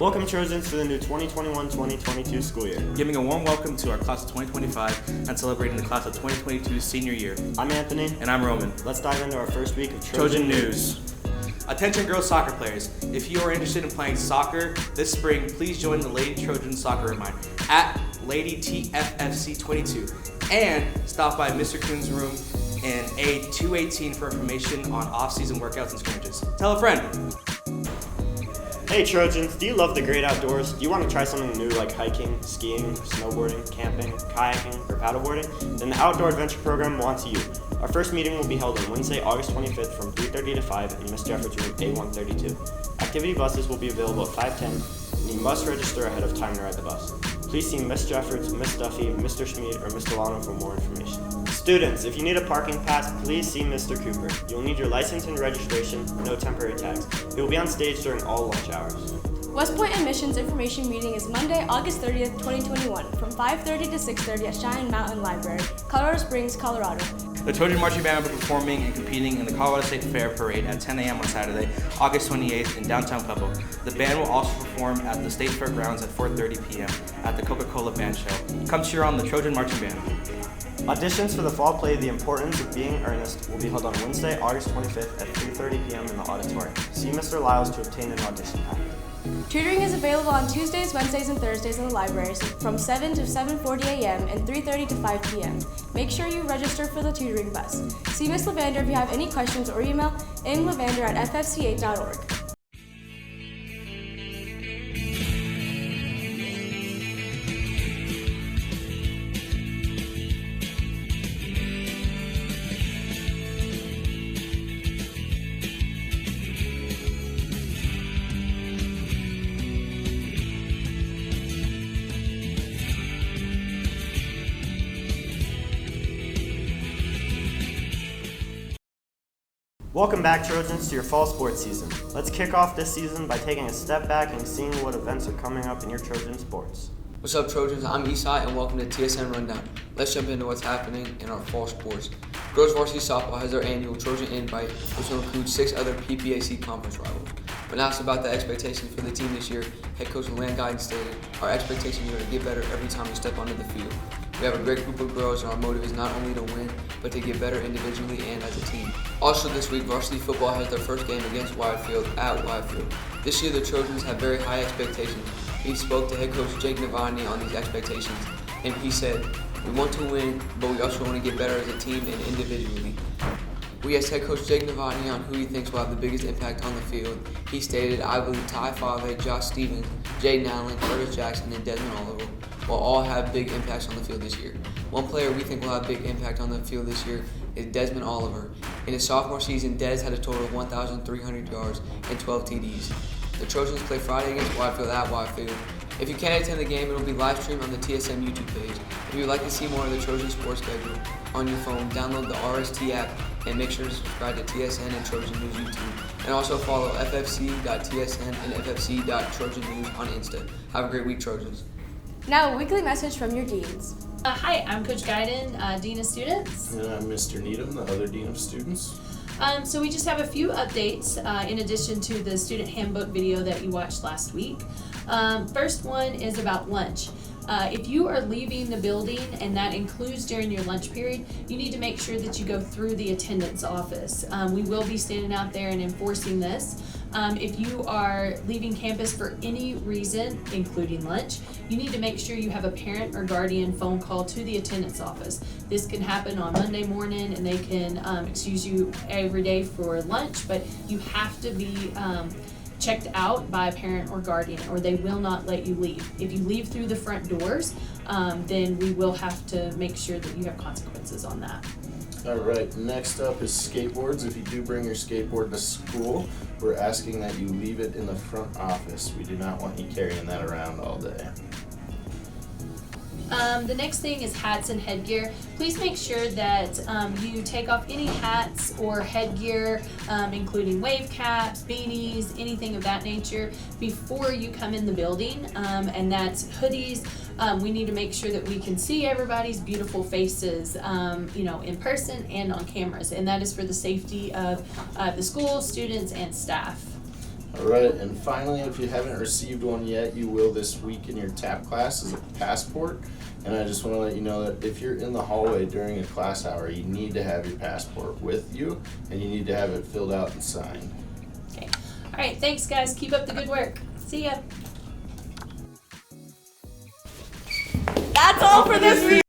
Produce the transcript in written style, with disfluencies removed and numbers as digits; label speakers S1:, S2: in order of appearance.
S1: Welcome, Trojans, to the new 2021-2022 school year.
S2: Giving a warm welcome to our class of 2025 and celebrating the class of 2022 senior year.
S1: I'm Anthony.
S2: And I'm Roman.
S1: Let's dive into our first week of
S2: Trojan News. Attention girls soccer players. If you are interested in playing soccer this spring, please join the Lady Trojan Soccer Remind at Lady TFFC22 and stop by Mr. Kuhn's room in A218 for information on off-season workouts and scrimmages. Tell a friend.
S1: Hey Trojans, do you love the great outdoors? Do you want to try something new like hiking, skiing, snowboarding, camping, kayaking, or paddleboarding? Then the Outdoor Adventure Program wants you. Our first meeting will be held on Wednesday, August 25th from 3:30 to 5 in Miss Jeffords room A132. Activity buses will be available at 5:10, and you must register ahead of time to ride the bus. Please see Miss Jeffords, Miss Duffy, Mr. Schmid, or Mr. Lano for more information. Students, if you need a parking pass, please see Mr. Cooper. You'll need your license and registration, no temporary tags. He will be on stage during all lunch hours.
S3: West Point Admissions Information Meeting is Monday, August 30th, 2021, from 5:30 to 6:30 at Cheyenne Mountain Library, Colorado Springs, Colorado.
S2: The Trojan Marching Band will be performing and competing in the Colorado State Fair Parade at 10 a.m. on Saturday, August 28th in downtown Pueblo. The band will also perform at the State Fairgrounds at 4:30 p.m. at the Coca-Cola Band Show. Come cheer on the Trojan Marching Band.
S1: Auditions for the fall play The Importance of Being Earnest will be held on Wednesday, August 25th at 3:30 p.m. in the auditorium. See Mr. Lyles to obtain an audition packet.
S3: Tutoring is available on Tuesdays, Wednesdays, and Thursdays in the libraries from 7 to 7:40 a.m. and 3:30 to 5 p.m. Make sure you register for the tutoring bus. See Ms. Lavander if you have any questions or email mlavander@ffc8.org.
S1: Welcome back, Trojans, to your fall sports season. Let's kick off this season by taking a step back and seeing what events are coming up in your Trojan sports.
S4: What's up, Trojans? I'm Esai, and welcome to TSN Rundown. Let's jump into what's happening in our fall sports. Girls Varsity Softball has their annual Trojan Invite, which will include 6 other PPAC conference rivals. When asked about the expectations for the team this year, head coach Lan Guiden stated, "Our expectations are to get better every time we step onto the field. We have a great group of girls, and our motive is not only to win, but to get better individually and as a team." Also this week, varsity football has their first game against Wildfield at Wildfield. This year, the Trojans have very high expectations. We spoke to head coach Jake Navani on these expectations, and he said, "We want to win, but we also want to get better as a team and individually." We asked head coach Jake Navani on who he thinks will have the biggest impact on the field. He stated, "I believe Ty Fave, Josh Stevens, Jaden Allen, Curtis Jackson, and Desmond Oliver will all have big impacts on the field this year. One player we think will have a big impact on the field this year is Desmond Oliver. In his sophomore season, Des had a total of 1,300 yards and 12 TDs. The Trojans play Friday against Wildfield at Wildfield. If you can't attend the game, it will be live streamed on the TSN YouTube page. If you would like to see more of the Trojan sports schedule on your phone, download the RST app and make sure to subscribe to TSN and Trojan News YouTube. And also follow ffc.tsn and ffc.trojannews on Insta. Have a great week, Trojans.
S3: Now, a weekly message from your deans.
S5: Hi, I'm Coach Guiden, Dean of Students.
S6: And I'm Mr. Needham, the other Dean of Students.
S5: So we just have a few updates in addition to the student handbook video that you watched last week. First one is about lunch. If you are leaving the building, and that includes during your lunch period, you need to make sure that you go through the attendance office. We will be standing out there and enforcing this. If you are leaving campus for any reason, including lunch, you need to make sure you have a parent or guardian phone call to the attendance office. This can happen on Monday morning, and they can excuse you every day for lunch, but you have to be checked out by a parent or guardian, or they will not let you leave. If you leave through the front doors, then we will have to make sure that you have consequences on that.
S6: All right, next up is skateboards. If you do bring your skateboard to school, we're asking that you leave it in the front office. We do not want you carrying that around all day.
S5: The next thing is hats and headgear. Please make sure that you take off any hats or headgear, including wave caps, beanies, anything of that nature, before you come in the building, and that's hoodies. We need to make sure that we can see everybody's beautiful faces, in person and on cameras, and that is for the safety of the school, students, and staff.
S6: Alright, and finally, if you haven't received one yet, you will this week in your TAP class as a passport. And I just want to let you know that if you're in the hallway during a class hour, you need to have your passport with you, and you need to have it filled out and signed.
S5: Okay. All right, thanks guys. Keep up the good work. See ya.
S3: That's all for this week.